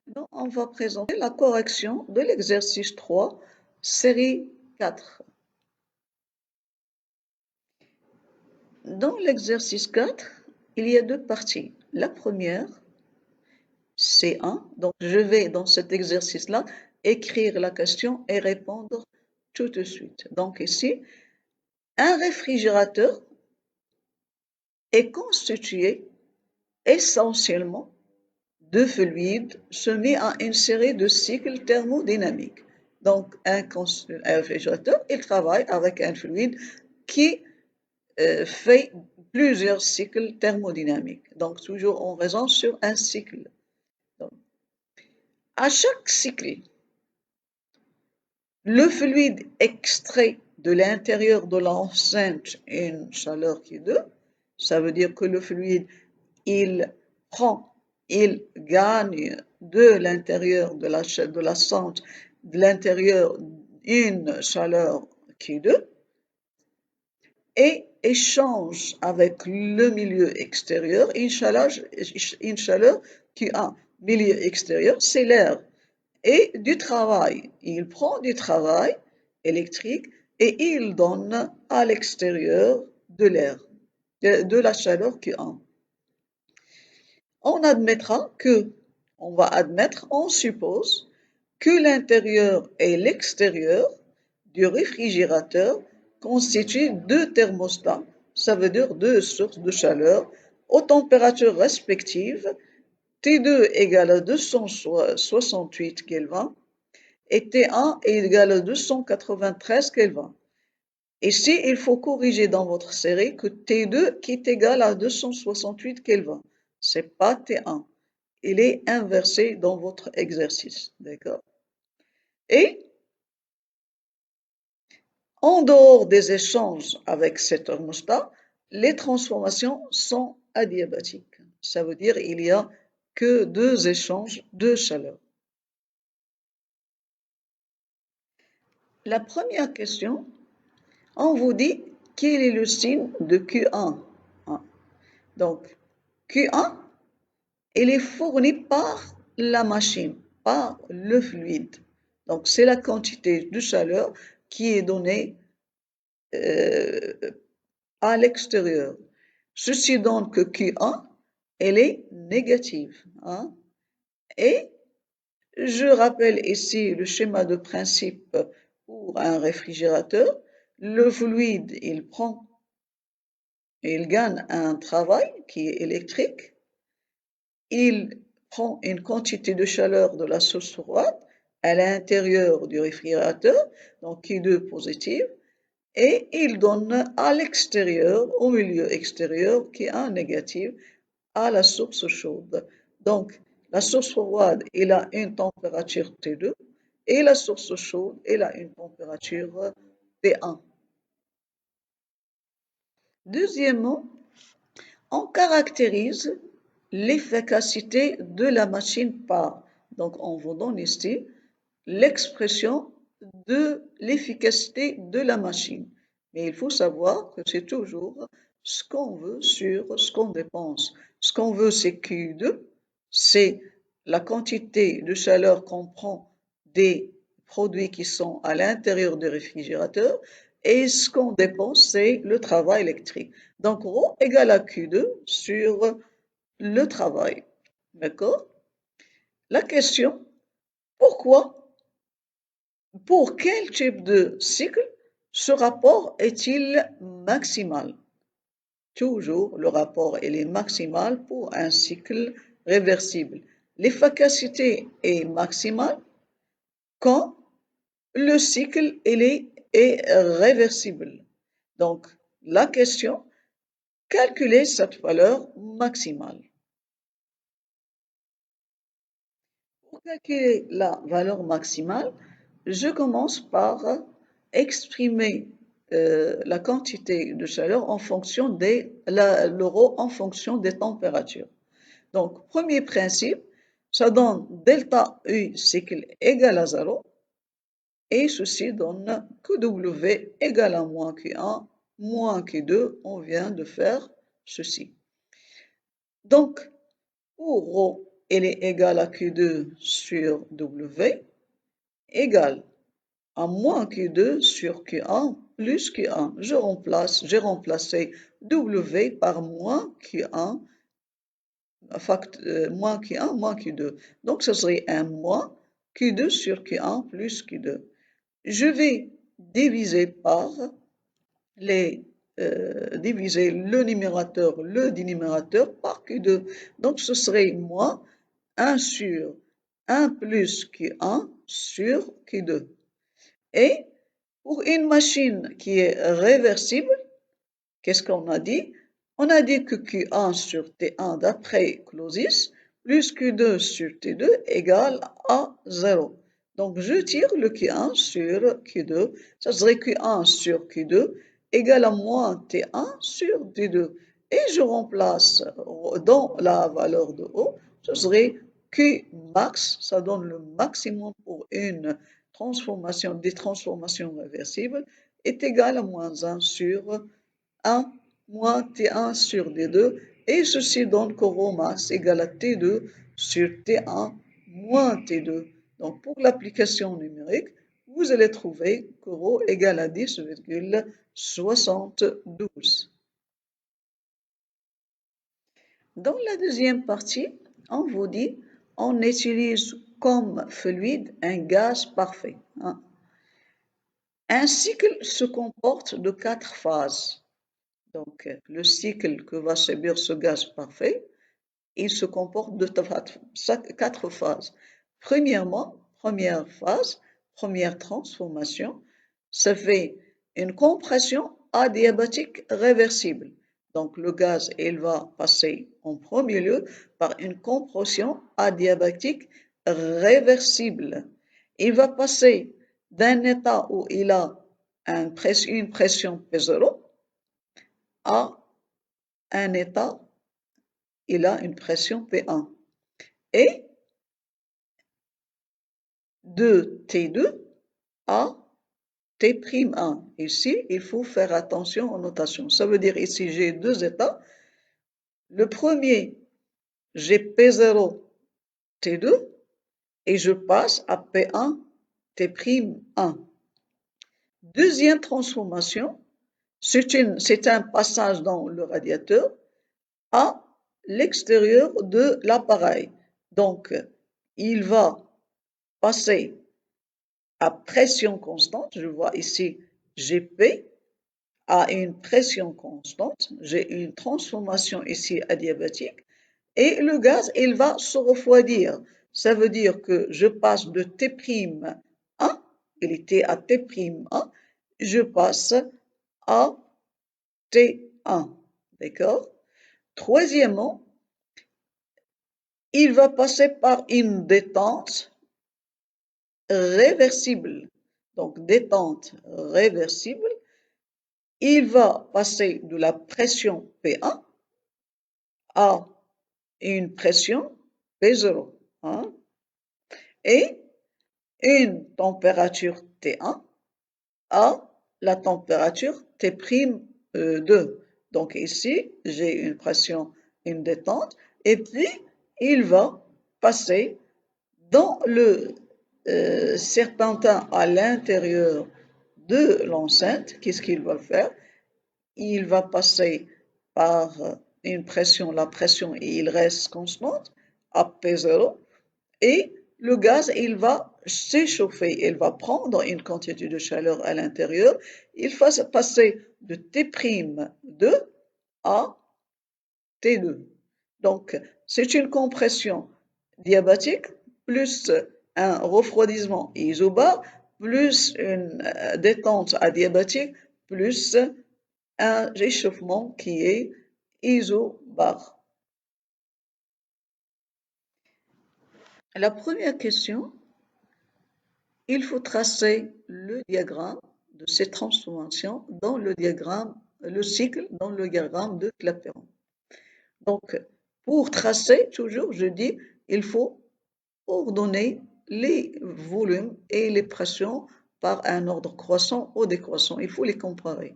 Maintenant, on va présenter la correction de l'exercice 3, série 4. Dans l'exercice 4, il y a deux parties. La première, c'est 1. Donc, je vais, dans cet exercice-là, écrire la question et répondre tout de suite. Donc, ici, un réfrigérateur est constitué essentiellement de fluides soumis à une série de cycles thermodynamiques. Donc, un réfrigérateur, il travaille avec un fluide qui fait plusieurs cycles thermodynamiques. Donc, toujours en raison sur un cycle. Donc, à chaque cycle, le fluide extrait de l'intérieur de l'enceinte une chaleur qui est 2. Ça veut dire que le fluide, il gagne de l'intérieur de la sonde, de l'intérieur une chaleur qui est 2 et échange avec le milieu extérieur une chaleur qui a un milieu extérieur, c'est l'air. Et du travail, il prend du travail électrique et il donne à l'extérieur de l'air, de la chaleur qu'il a. On suppose que l'intérieur et l'extérieur du réfrigérateur constituent deux thermostats, ça veut dire deux sources de chaleur, aux températures respectives, T2 égale à 268 Kelvin et T1 est égal à 293 Kelvin. Ici, il faut corriger dans votre série que T2 qui est égal à 268 Kelvin. C'est pas T1. Il est inversé dans votre exercice. D'accord? Et en dehors des échanges avec cet thermostat, les transformations sont adiabatiques. Ça veut dire qu'il n'y a que deux échanges de chaleur. La première question, on vous dit quel est le signe de Q1. Donc, Q1, il est fourni par la machine, par le fluide. Donc, c'est la quantité de chaleur qui est donnée à l'extérieur. Ceci donne que Q1, elle est négative. Et je rappelle ici le schéma de principe pour un réfrigérateur. Le fluide, il gagne un travail qui est électrique. Il prend une quantité de chaleur de la source froide à l'intérieur du réfrigérateur, donc Q2 positive, et il donne à l'extérieur, au milieu extérieur, qui est un négatif, à la source chaude. Donc, la source froide, elle a une température T2 et la source chaude, elle a une température T1. Deuxièmement, on caractérise l'efficacité de la machine par. Donc, on vous donne ici l'expression de l'efficacité de la machine. Mais il faut savoir que c'est toujours ce qu'on veut sur ce qu'on dépense. Ce qu'on veut, c'est Q2, c'est la quantité de chaleur qu'on prend des produits qui sont à l'intérieur du réfrigérateur, et ce qu'on dépense, c'est le travail électrique. Donc, ρ égale à Q2 sur le travail. D'accord? La question, pourquoi, pour quel type de cycle, ce rapport est-il maximal? Toujours, le rapport est maximal pour un cycle réversible. L'efficacité est maximale quand le cycle est réversible. Donc, la question, calculer cette valeur maximale. Pour calculer la valeur maximale, je commence par exprimer la quantité de chaleur en fonction le ρ en fonction des températures. Donc, premier principe, ça donne delta U cycle égal à 0 et ceci donne que W égale à moins Q1 moins Q2, on vient de faire ceci. Donc, pour ρ elle est égale à Q2 sur W égale à moins Q2 sur Q1 plus Q1. J'ai remplacé W par moins Q1, moins Q1 moins Q2. Donc, ce serait un moins Q2 sur Q1 plus Q2. Je vais diviser par diviser le numérateur, le dénominateur par Q2. Donc, ce serait moins 1 sur 1 plus Q1 sur Q2. Et pour une machine qui est réversible, qu'est-ce qu'on a dit? On a dit que Q1 sur T1 d'après Clausius plus Q2 sur T2 égale à 0. Donc, je tire le Q1 sur Q2. Ça serait Q1 sur Q2 égale à moins T1 sur T2. Et je remplace dans la valeur de O, ce serait Q max, ça donne le maximum pour une transformation, des transformations réversibles, est égal à moins 1 sur 1 moins T1 sur D2, et ceci donne que ρ max égale à T2 sur T1 moins T2. Donc, pour l'application numérique, vous allez trouver que ρ égale à 10,72. Dans la deuxième partie, on vous dit, on utilise comme fluide un gaz parfait. Un cycle se comporte de 4 phases. Donc, le cycle que va subir ce gaz parfait, il se comporte de 4 phases. Premièrement, première phase, première transformation, ça fait une compression adiabatique réversible. Donc, le gaz, il va passer en premier lieu par une compression adiabatique réversible. Il va passer d'un état où il a une pression P0 à un état, il a une pression P1. Et de T2 à T'1. Ici, il faut faire attention aux notations. Ça veut dire ici, j'ai deux états. Le premier, j'ai P0, T2, et je passe à P1, T'1. Deuxième transformation, c'est un passage dans le radiateur à l'extérieur de l'appareil. Donc, il va passer à pression constante. Je vois ici Gp à une pression constante. J'ai une transformation ici adiabatique. Et le gaz, il va se refroidir. Ça veut dire que je passe de T'1, il était à T'1, je passe à T1. D'accord? Troisièmement, il va passer par une détente réversible. Donc, détente réversible, il va passer de la pression P1 à une pression P0. Et une température T1 à la température T'2. Donc ici, j'ai une pression, une détente, et puis il va passer dans le serpentin à l'intérieur de l'enceinte. Qu'est-ce qu'il va faire? Il va passer par une pression, la pression, et il reste constante à P0, et le gaz, il va s'échauffer, il va prendre une quantité de chaleur à l'intérieur, il va passer de T'2 à T2. Donc, c'est une compression diabatique plus un refroidissement isobar plus une détente adiabatique plus un réchauffement qui est isobar. La première question, il faut tracer le diagramme de ces transformations dans le diagramme, le cycle dans le diagramme de Clapeyron. Donc, pour tracer, toujours, je dis, il faut ordonner les volumes et les pressions par un ordre croissant ou décroissant. Il faut les comparer.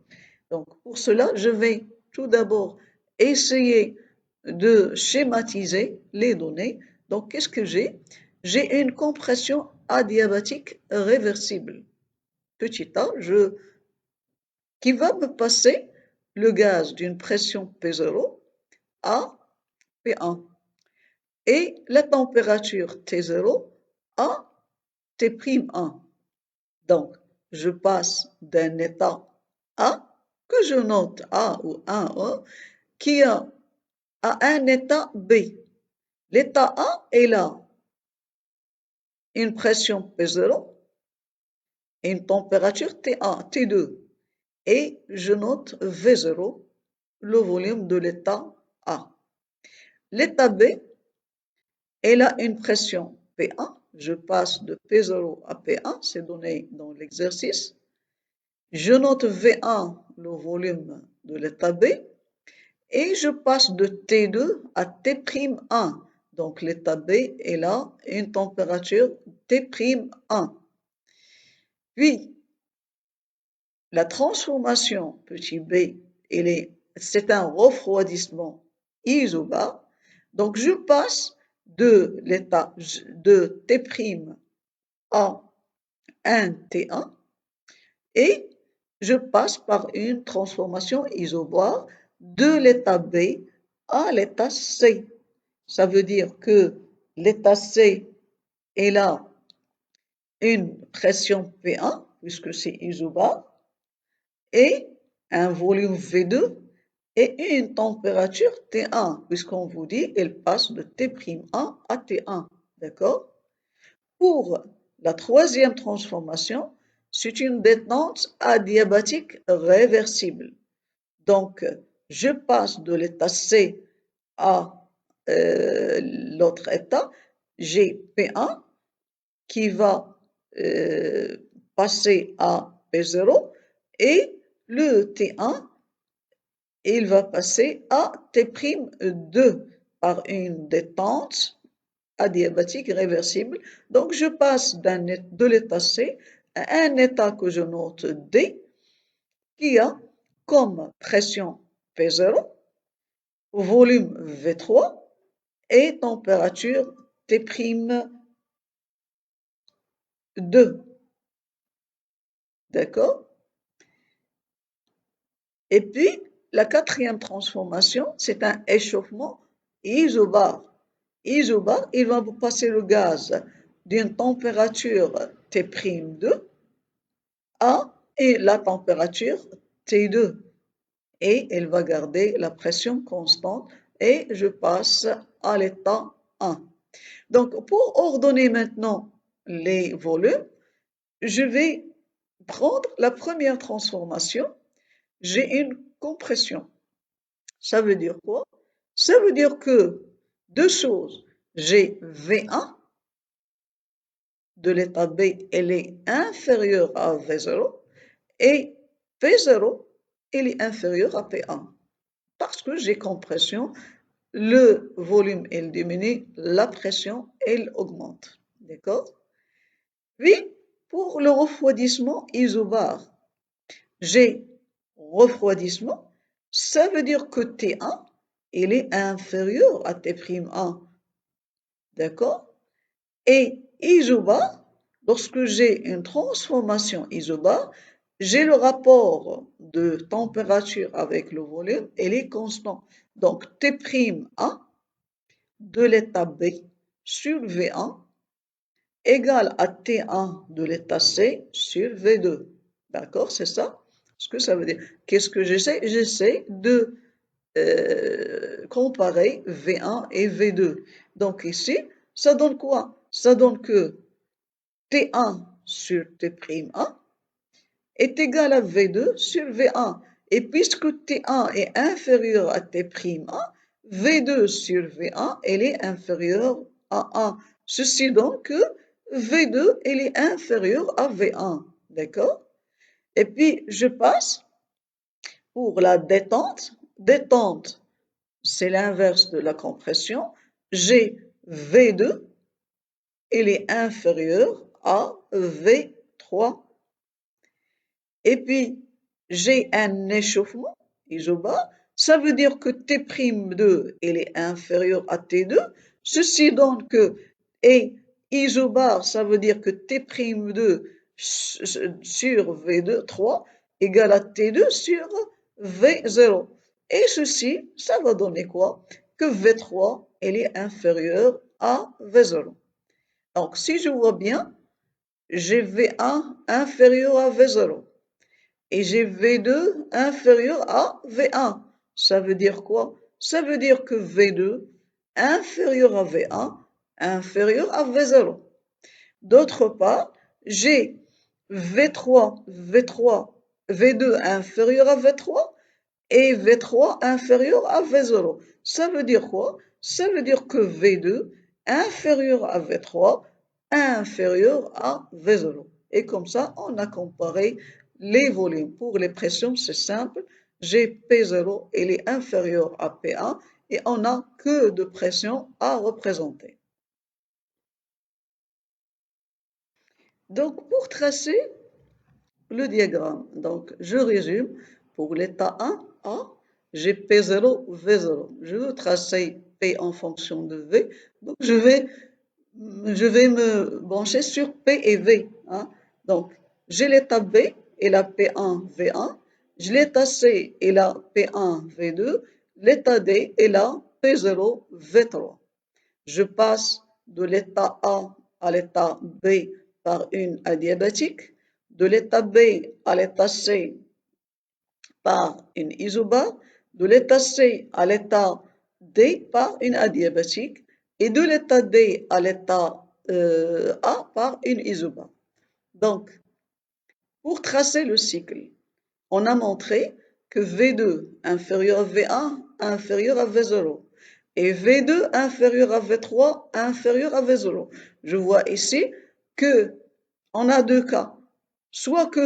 Donc, pour cela, je vais tout d'abord essayer de schématiser les données. Donc, qu'est-ce que j'ai? J'ai une compression adiabatique réversible. Petit a, qui va me passer le gaz d'une pression P0 à P1 et la température T0 à T'1. Donc, je passe d'un état A, que je note A ou 1A, qui a à un état B. L'état A est là, une pression P0 et une température T1, T2. Et je note V0, le volume de l'état A. L'état B est là une pression P1. Je passe de P0 à P1, c'est donné dans l'exercice. Je note V1, le volume de l'état B, et je passe de T2 à T'1. Donc l'état B est là, une température T'1. Puis, la transformation petit b, c'est un refroidissement isobar. Donc je passe de l'état de T' à 1T1 et je passe par une transformation isobar de l'état B à l'état C. Ça veut dire que l'état C est là une pression P1, puisque c'est isobar, et un volume V2 et une température T1, puisqu'on vous dit qu'elle passe de T'1 à T1. D'accord? Pour la troisième transformation, c'est une détente adiabatique réversible. Donc, je passe de l'état C à l'autre état, j'ai P1 qui va passer à P0 et le T1, il va passer à T'2 par une détente adiabatique réversible. Donc, je passe de l'état C à un état que je note D, qui a comme pression P0, volume V3 et température T'2. D'accord? Et puis, la quatrième transformation, c'est un échauffement isobar. Isobar, il va vous passer le gaz d'une température T'2 à et la température T2. Et il va garder la pression constante et je passe à l'état 1. Donc, pour ordonner maintenant les volumes, je vais prendre la première transformation. J'ai une compression. Ça veut dire quoi? Ça veut dire que deux choses. J'ai V1 de l'état B, elle est inférieure à V0 et P0, elle est inférieure à P1. Parce que j'ai compression, le volume, il diminue, la pression, elle augmente. D'accord? Puis, pour le refroidissement isobar, j'ai refroidissement, ça veut dire que T1, il est inférieur à T'1. D'accord? Et isobar, lorsque j'ai une transformation isobar, j'ai le rapport de température avec le volume, il est constant. Donc T'1 de l'état B sur V1 égale à T1 de l'état C sur V2. D'accord? C'est ça ce que ça veut dire. Qu'est-ce que j'essaie? J'essaie de comparer V1 et V2. Donc ici, ça donne quoi? Ça donne que T1 sur T'1 est égal à V2 sur V1. Et puisque T1 est inférieur à T'1, V2 sur V1, elle est inférieure à 1. Ceci donne que V2, elle est inférieure à V1. D'accord? Et puis, je passe pour la détente. Détente, c'est l'inverse de la compression. J'ai V2, elle est inférieure à V3. Et puis, j'ai un échauffement isobar. Ça veut dire que T'2, elle est inférieure à T2. Ceci donne que et isobar, ça veut dire que T'2 sur V2, 3, égale à T2 sur V0. Et ceci, ça va donner quoi? Que V3, elle est inférieure à V0. Donc, si je vois bien, j'ai V1 inférieur à V0 et j'ai V2 inférieur à V1. Ça veut dire quoi? Ça veut dire que V2 inférieur à V1 inférieur à V0. D'autre part, j'ai V2 inférieur à V3 et V3 inférieur à V0. Ça veut dire quoi? Ça veut dire que V2 inférieur à V3 inférieur à V0. Et comme ça, on a comparé les volumes. Pour les pressions, c'est simple. J'ai P0, elle est inférieure à P1 et on n'a que de pression à représenter. Donc, pour tracer le diagramme, donc je résume. Pour l'état 1, A, j'ai P0, V0. Je veux tracer P en fonction de V, donc je vais me brancher sur P et V. Hein. Donc, j'ai l'état B et la P1, V1. J'ai l'état C et la P1, V2. L'état D et la P0, V3. Je passe de l'état A à l'état B par une adiabatique, de l'état B à l'état C par une isobare, de l'état C à l'état D par une adiabatique et de l'état D à l'état A par une isobare. Donc, pour tracer le cycle, on a montré que V2 inférieur à V1 inférieur à V0 et V2 inférieur à V3 inférieur à V0. Je vois ici que on a deux cas. Soit que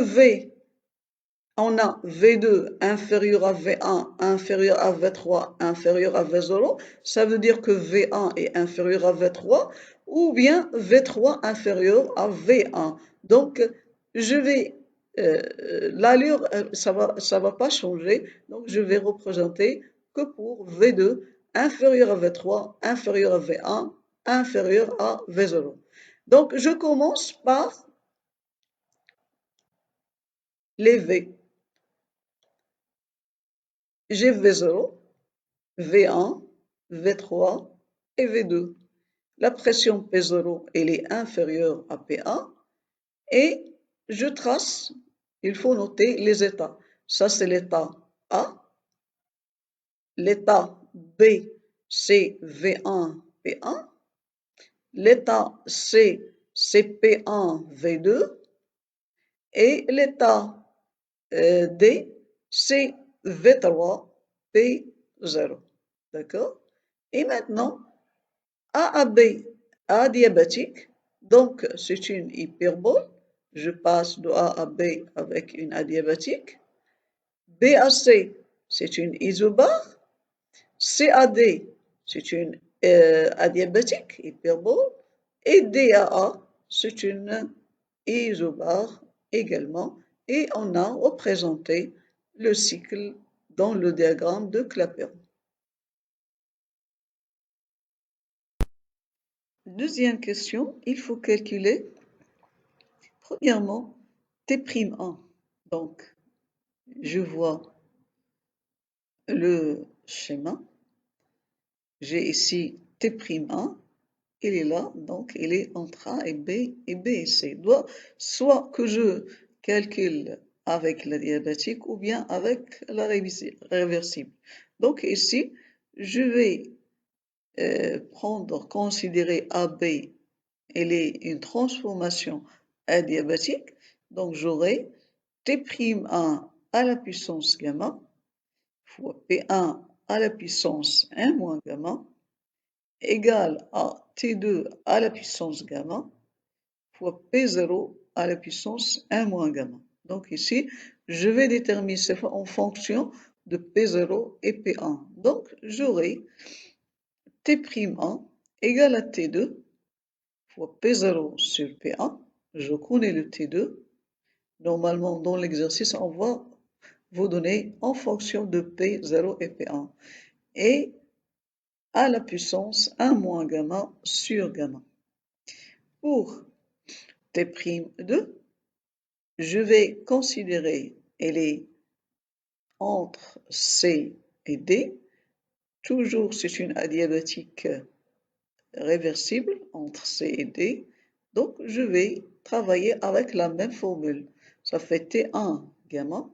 on a V2 inférieur à V1 inférieur à V3 inférieur à V0, ça veut dire que V1 est inférieur à V3 ou bien V3 inférieur à V1. Donc, je vais l'allure, ça va pas changer. Donc, je vais représenter que pour V2 inférieur à V3, inférieur à V1, inférieur à V0. Donc, je commence par les V. J'ai V0, V1, V3 et V2. La pression P0, elle est inférieure à P1 et je trace, il faut noter les états. Ça, c'est l'état A. L'état B, c'est V1, P1. L'état C, c'est P1, V2. Et l'état D, c'est V3, P0. D'accord? Et maintenant, A à B, adiabatique. Donc, c'est une hyperbole. Je passe de A à B avec une adiabatique. B à C, c'est une isobare. C à D, c'est une adiabatique, hyperbole. Et D à A, c'est une isobare également. Et on a représenté le cycle dans le diagramme de Clapeyron. Deuxième question, il faut calculer premièrement T'1. Donc, je vois le schéma. J'ai ici T'1. Il est là, donc il est entre A et B et C. Soit que je calcule avec la diabatique ou bien avec la réversible. Donc ici, je vais considérer AB, elle est une transformation adiabatique, donc j'aurai T'1 à la puissance gamma fois P1 à la puissance 1 moins gamma égale à T2 à la puissance gamma fois P0 à la puissance 1 moins gamma. Donc ici, je vais déterminer ça en fonction de P0 et P1. Donc j'aurai T'1 égale à T2 fois P0 sur P1. Je connais le T2. Normalement, dans l'exercice, on va vous donner en fonction de P0 et P1. Et à la puissance 1 moins gamma sur gamma. Pour T'2, je vais considérer, elle est entre C et D. Toujours, c'est une adiabatique réversible entre C et D. Donc, je vais travailler avec la même formule. Ça fait T1 gamma,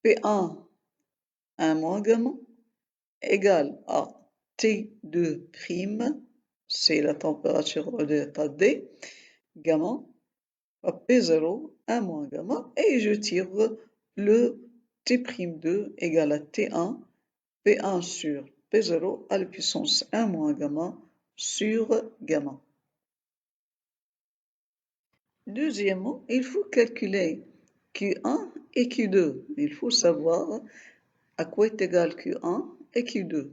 P1 1 moins gamma, égale à T2 prime, c'est la température de l'état D, gamma, à P0, 1 moins gamma, et je tire le T'2 égale à T1, P1 sur P0 à la puissance 1 moins gamma sur gamma. Deuxièmement, il faut calculer Q1 et Q2. Il faut savoir à quoi est égal Q1 et Q2.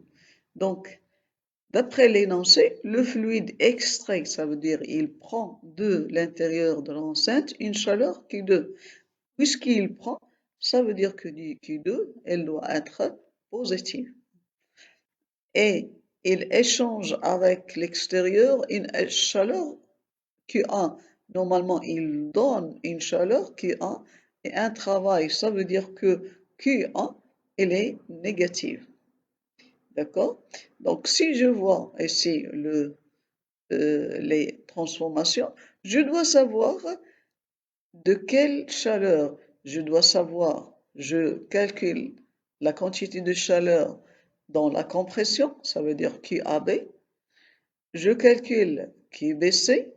Donc, d'après l'énoncé, le fluide extrait, ça veut dire il prend de l'intérieur de l'enceinte une chaleur Q2. Puisqu'il prend, ça veut dire que du Q2, elle doit être positive. Et il échange avec l'extérieur une chaleur Q1. Normalement, il donne une chaleur Q1 et un travail, ça veut dire que Q1, elle est négative. D'accord? Donc, si je vois ici les transformations, je dois savoir de quelle chaleur. Je dois savoir, je calcule la quantité de chaleur dans la compression, ça veut dire QAB. Je calcule QBC,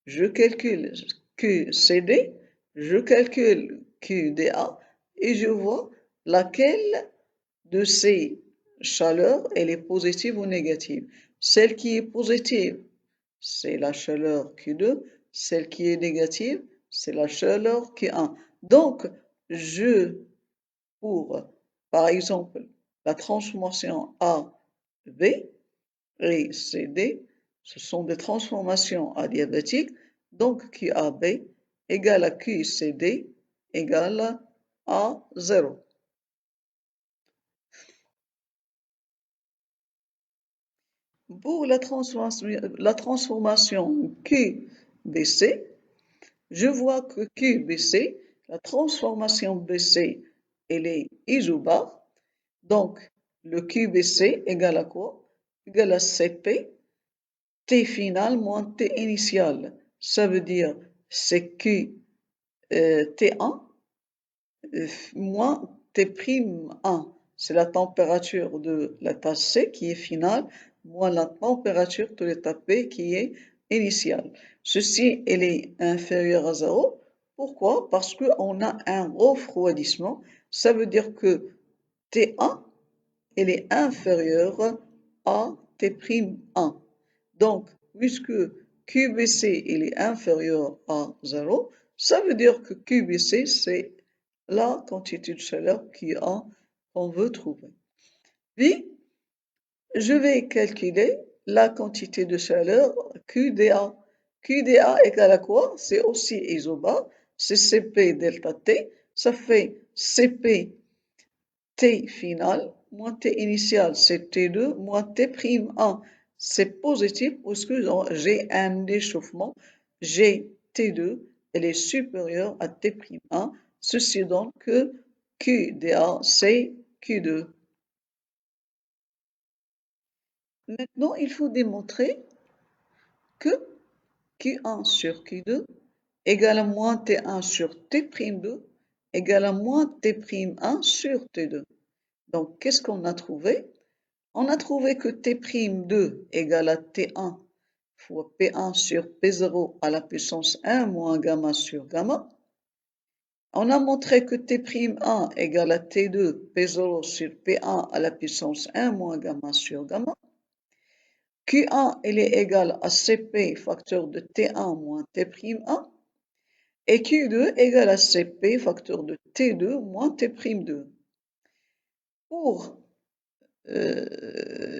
je calcule QCD, je calcule QDA et je vois laquelle de ces chaleurs, elle est positive ou négative. Celle qui est positive, c'est la chaleur Q2. Celle qui est négative, c'est la chaleur Q1. Donc, pour, par exemple, la transformation A, B et CD, ce sont des transformations adiabatiques. Donc, QAB égale à QCD égale à 0. Pour la transformation QBC, je vois que QBC, la transformation BC, elle est isobare. Donc, le QBC égale à quoi? Égale à CP, T final moins T initial. Ça veut dire c'est Q T1 moins T'1. C'est la température de la tasse C qui est finale, moins la température de l'état P qui est initiale. Ceci, elle est inférieure à 0. Pourquoi? Parce qu'on a un refroidissement. Ça veut dire que T1, elle est inférieure à T'1. Donc, puisque QBC, il est inférieur à 0, ça veut dire que QBC, c'est la quantité de chaleur qu'on veut trouver. Puis, je vais calculer la quantité de chaleur QDA. QDA égale à quoi? C'est aussi isobare, c'est CP delta T, ça fait CP T final moins T initial, c'est T2 moins T'1. C'est positif parce que j'ai un échauffement, j'ai T2, elle est supérieure à T'1. Ceci donne que QDA, c'est Q2. Maintenant, il faut démontrer que Q1 sur Q2 égale à moins T1 sur T'2 égale à moins T'1 sur T2. Donc, qu'est-ce qu'on a trouvé? On a trouvé que T'2 égale à T1 fois P1 sur P0 à la puissance 1 moins gamma sur gamma. On a montré que T'1 égale à T2 P0 sur P1 à la puissance 1 moins gamma sur gamma. Q1, il est égal à Cp facteur de T1 moins T'1. Et Q2 égale à Cp facteur de T2 moins T'2.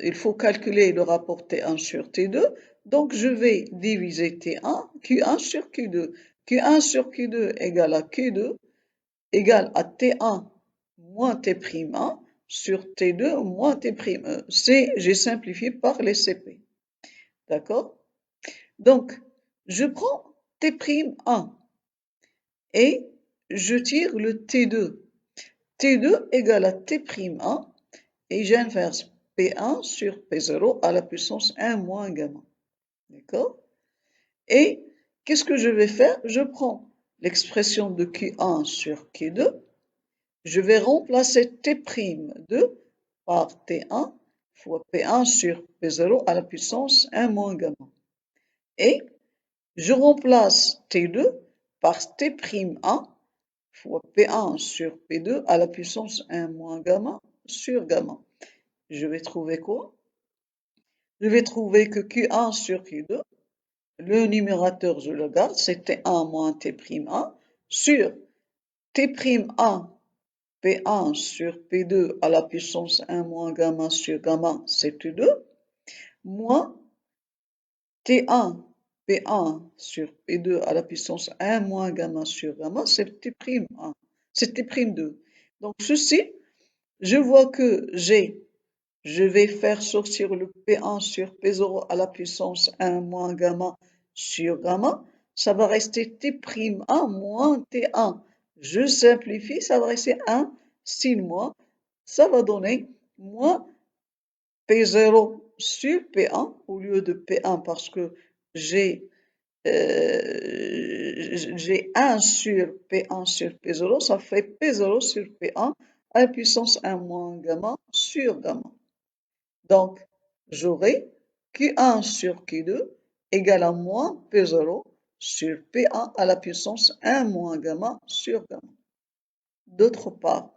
Il faut calculer le rapport T1 sur T2. Donc, je vais diviser T1, Q1 sur Q2. Q1 sur Q2 égale à Q2 égale à T1 moins T'1. sur T2 moins T'1. J'ai simplifié par les CP. D'accord? Donc, je prends T'1 et je tire le T2. T2 égale à T'1 et j'inverse P1 sur P0 à la puissance 1 moins gamma. D'accord? Et qu'est-ce que je vais faire? Je prends l'expression de Q1 sur Q2, je vais remplacer T'2 par T1 fois P1 sur P0 à la puissance 1 moins gamma. Et je remplace T2 par T'1 fois P1 sur P2 à la puissance 1 moins gamma sur gamma. Je vais trouver quoi? Je vais trouver que Q1 sur Q2, le numérateur je le garde, c'est T1 moins T'1 sur T'1 P1 sur P2 à la puissance 1 moins gamma sur gamma, c'est T2, moins T1 P1 sur P2 à la puissance 1 moins gamma sur gamma, c'est T'1, c'est T'2. Donc ceci, je vois que je vais faire sortir le P1 sur P0 à la puissance 1 moins gamma sur gamma, ça va rester T'1 moins T1. Je simplifie, ça va rester 1 sin moins, ça va donner moins P0 sur P1 au lieu de P1 parce que j'ai 1 sur P1 sur P0, ça fait P0 sur P1 à la puissance 1 moins gamma sur gamma. Donc, j'aurai Q1 sur Q2 égale à moins P0 sur P1 à la puissance 1 moins gamma sur gamma. D'autre part,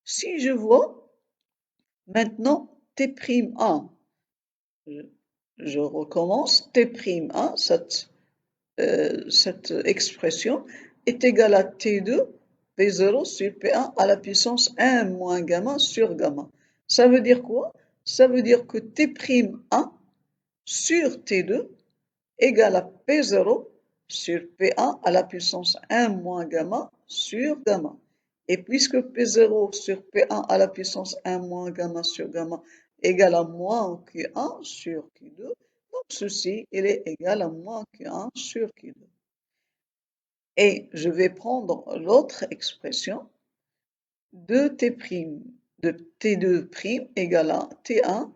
si je vois maintenant T'1, je recommence, T'1, cette expression est égale à T2 P0 sur P1 à la puissance 1 moins gamma sur gamma. Ça veut dire quoi? Ça veut dire que T'1 sur T2 égale à P0 sur P1 à la puissance 1 moins gamma sur gamma. Et puisque P0 sur P1 à la puissance 1 moins gamma sur gamma égale à moins Q1 sur Q2, donc ceci, il est égal à moins Q1 sur Q2. Et je vais prendre l'autre expression de T2' égale à T1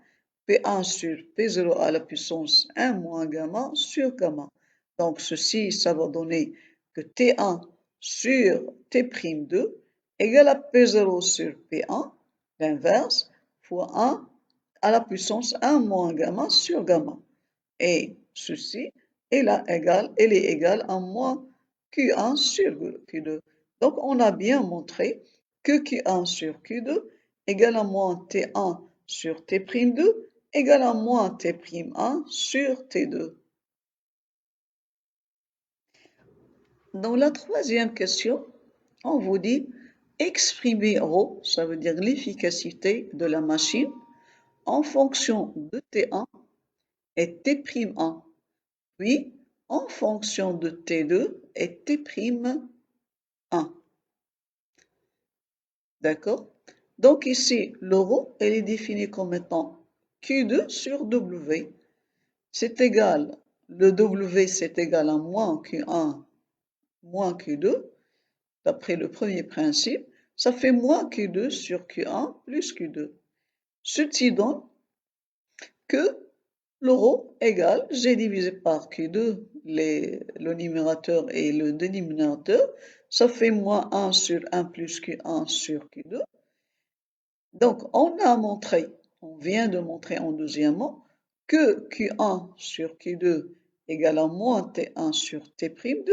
P1 sur P0 à la puissance 1 moins gamma sur gamma. Donc ceci, ça va donner que T1 sur T'2 égale à P0 sur P1, l'inverse, fois 1 à la puissance 1 moins gamma sur gamma. Et ceci est égal à moins Q1 sur Q2. Donc on a bien montré que Q1 sur Q2 égale à moins T1 sur T'2 égale à moins T'1 sur T2. Dans la troisième question, on vous dit exprimer ρ, ça veut dire l'efficacité de la machine, en fonction de T1 et T'1, puis en fonction de T2 et T'1. D'accord? Donc ici, l'euro, elle est définie comme étant Q2 sur W. C'est égal, le W c'est égal à moins Q1 moins Q2, d'après le premier principe, ça fait moins Q2 sur Q1 plus Q2. Ceci donne que l'euro égale, j'ai divisé par Q2 le numérateur et le dénominateur, ça fait moins 1 sur 1 plus Q1 sur Q2. Donc, on vient de montrer en deuxièmement que Q1 sur Q2 égale à moins T1 sur T'2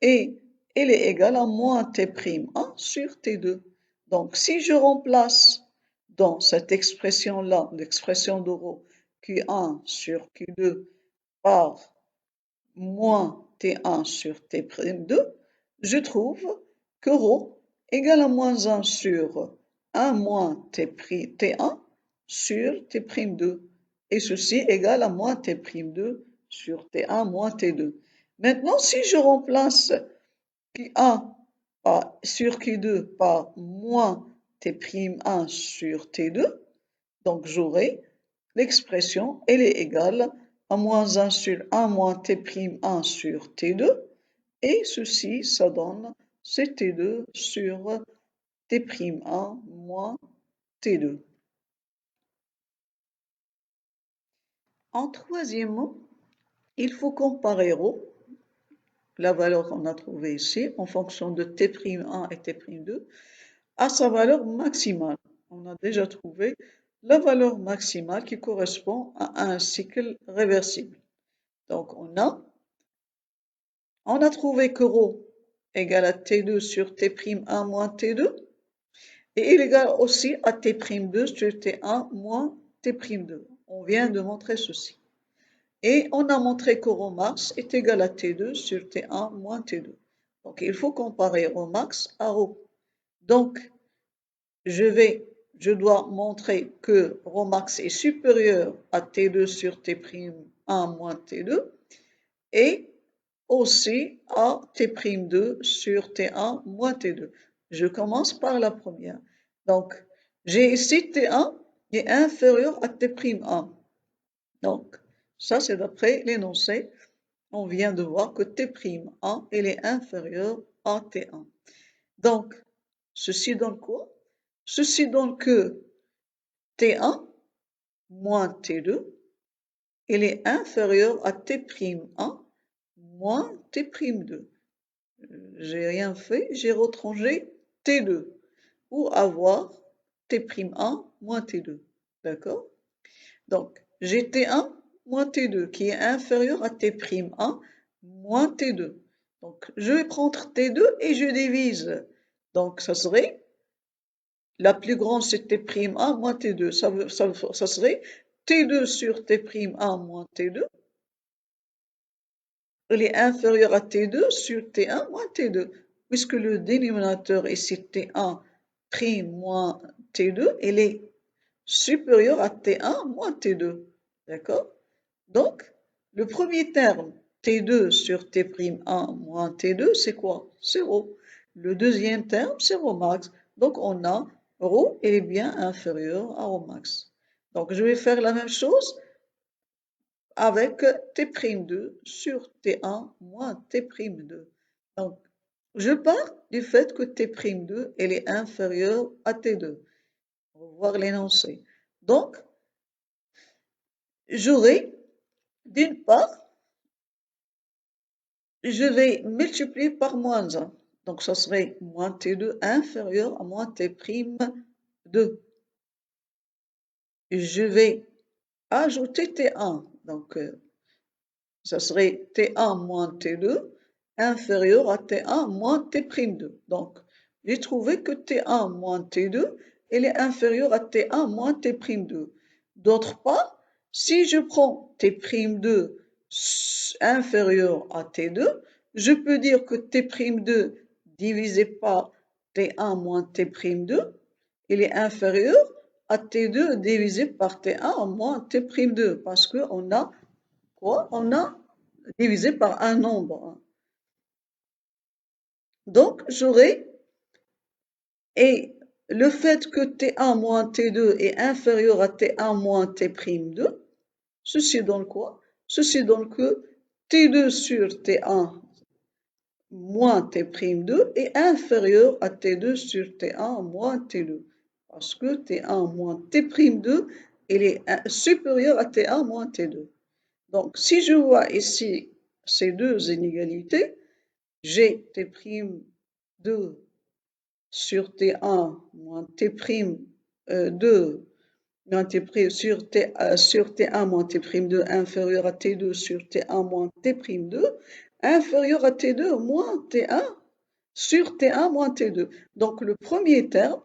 et elle est égale à moins T'1 sur T2. Donc, si je remplace dans cette expression-là, l'expression d'euro, Q1 sur Q2 par moins T1 sur T'2, je trouve que ρ égale à moins 1 sur 1 moins T1 sur T'2. Et ceci égale à moins T'2 sur T1 moins T2. Maintenant, si je remplace Q1 sur Q2 par moins T'1 sur T2. Donc j'aurai l'expression, elle est égale à moins 1 sur 1 moins T'1 sur T2. Et ceci, ça donne c'est T2 sur T'1 moins T2. En troisième mot, il faut comparer ρ, la valeur qu'on a trouvée ici, en fonction de T'1 et T'2, à sa valeur maximale. On a déjà trouvé la valeur maximale qui correspond à un cycle réversible. Donc on a trouvé que ρ égale à T2 sur T'1 moins T2, et il est égal aussi à T'2 sur T1 moins T'2. On vient de montrer ceci. Et on a montré que ρ max est égal à T2 sur T1 moins T2. Donc il faut comparer ρ max à ρ. Donc je dois montrer que ρ max est supérieur à T2 sur T'1 moins T2 et aussi à T'2 sur T1 moins T2. Je commence par la première. Donc, j'ai ici T1 est inférieur à T'1. Donc, ça c'est d'après l'énoncé. On vient de voir que T'1 elle est inférieure à T1. Donc, ceci donne quoi? Ceci donne que T1 moins T2 il est inférieur à T'1 moins T'2. J'ai rien fait, j'ai retrangé T2 pour avoir T'1 moins T2. D'accord? Donc, j'ai T1 moins T2 qui est inférieur à T'1 moins T2. Donc, je vais prendre T2 et je divise. Donc, ça serait, la plus grande c'est T'1 moins T2. Ça serait T2 sur T'1 moins T2. Elle est inférieure à T2 sur T1 moins T2. Puisque le dénominateur ici T1 prime moins T2, il est supérieur à T1 moins T2. D'accord? Donc, le premier terme, T2 sur T'1 moins T2, c'est quoi? C'est ρ. Le deuxième terme, c'est ρ max. Donc, on a ρ est bien inférieur à ρ max. Donc, je vais faire la même chose avec T'2 sur T1 moins T'2. Donc, je pars du fait que T'2 elle est inférieure à T2. On va voir l'énoncé. Donc, j'aurai, d'une part, je vais multiplier par moins 1. Donc, ça serait moins T2 inférieur à moins T'2. Je vais ajouter T1. Donc, ça serait T1 moins T2 inférieur à T1 moins T'2. Donc, j'ai trouvé que T1 moins T2, elle est inférieure à T1 moins T'2. D'autre part, si je prends T'2 inférieur à T2, je peux dire que T'2 divisé par T1 moins T'2, il est inférieur à T2 divisé par T1 moins T'2 parce qu'on a quoi? On a divisé par un nombre. Donc, j'aurai, et le fait que T1 moins T2 est inférieur à T1 moins T'2, ceci donne quoi? Ceci donne que T2 sur T1 moins T'2 est inférieur à T2 sur T1 moins T2. Parce que T1 moins T'2, il est supérieur à T1 moins T2. Donc, si je vois ici ces deux inégalités, j'ai T'2 sur T1 moins T'2 sur T1 moins T'2 inférieur à T2 sur T1 moins T'2 inférieur à T2 moins T1 sur T1 moins T2. Donc le premier terme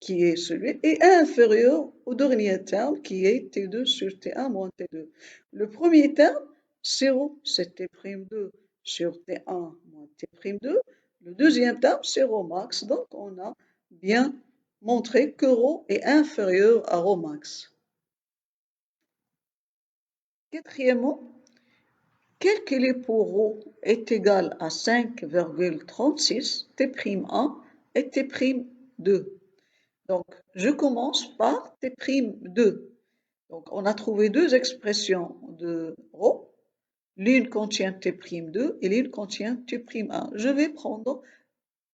qui est celui est inférieur au dernier terme qui est T2 sur T1 moins T2. Le premier terme, 0, c'est T'2 sur T1 moins T'2. Le deuxième terme, c'est ρ max. Donc on a bien montré que ρ est inférieur à ρ max. Quatrièmement, calculer pour ρ est égal à 5,36 T'1 et T'2. Donc, je commence par T'2. Donc, on a trouvé deux expressions de ρ. L'une contient T'2 et l'une contient T'1. Je vais prendre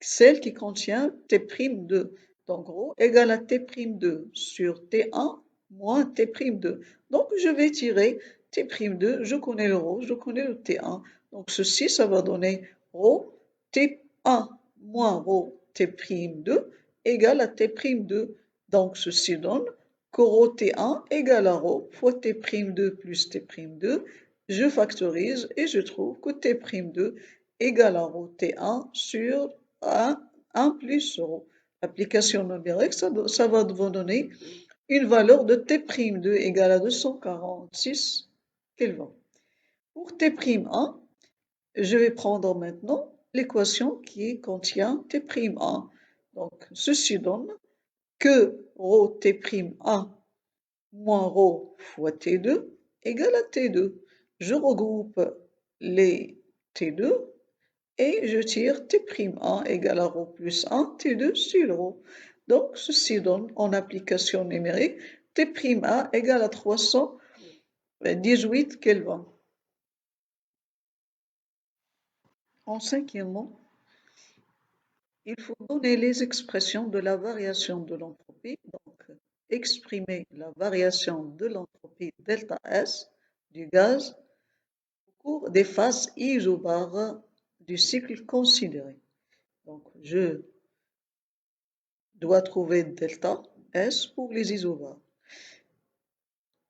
celle qui contient T'2. Donc, ρ égale à T'2 sur T1 moins T'2. Donc, je vais tirer T'2, je connais le ρ, je connais le T1. Donc, ceci, ça va donner ρ T1 moins ρ T'2 égale à T'2. Donc, ceci donne que ρ T1 égale à ρ fois T'2 plus T'2. Je factorise et je trouve que T'2 égale à ρ T1 sur 1 plus ρ. L'application numérique, ça va vous donner une valeur de T'2 égale à 246 Kelvin. Pour T'1, je vais prendre maintenant l'équation qui contient T'1. Donc, ceci donne que ρ T'1 moins ρ fois T2 égale à T2. Je regroupe les T2 et je tire T'1 égale à ρ plus 1 T2 sur ρ. Donc, ceci donne en application numérique T'1 égale à 318 Kelvin. En cinquièmement, il faut donner les expressions de la variation de l'entropie, donc exprimer la variation de l'entropie delta S du gaz au cours des phases isobares du cycle considéré. Donc, je dois trouver delta S pour les isobares.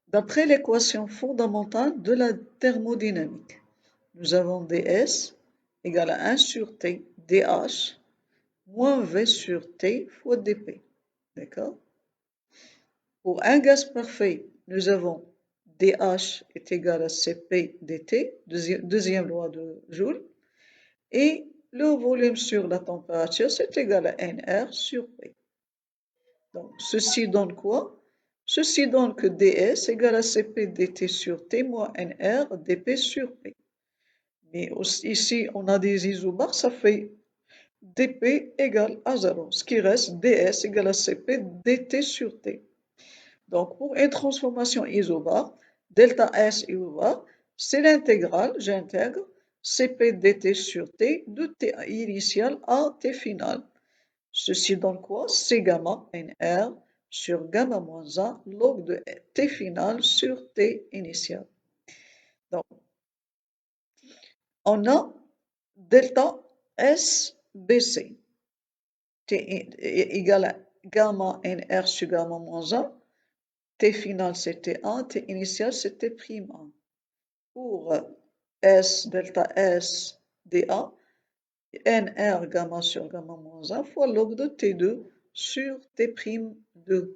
D'après l'équation fondamentale de la thermodynamique, nous avons ds égale à 1 sur T dH moins V sur T fois dP. D'accord? Pour un gaz parfait, nous avons dH est égal à Cp dt, deuxième loi de Joule, et le volume sur la température, c'est égal à Nr sur P. Donc, ceci donne quoi? Ceci donne que ds égale à Cp dt sur T moins Nr dP sur P. Mais aussi, ici, on a des isobars, ça fait dP égale à 0, ce qui reste ds égale à Cp dt sur T. Donc, pour une transformation isobar, delta S isobar, c'est l'intégrale, j'intègre Cp dt sur T de T initial à T final. Ceci donne quoi? C'est gamma Nr sur gamma moins 1 log de T final sur T initial. Donc, on a delta SBC, T égale à gamma Nr sur gamma moins 1. T final c'était 1, T initial c'était prime 1. Pour S, delta S, dA, NR gamma sur gamma moins 1 fois log de T2 sur T'2.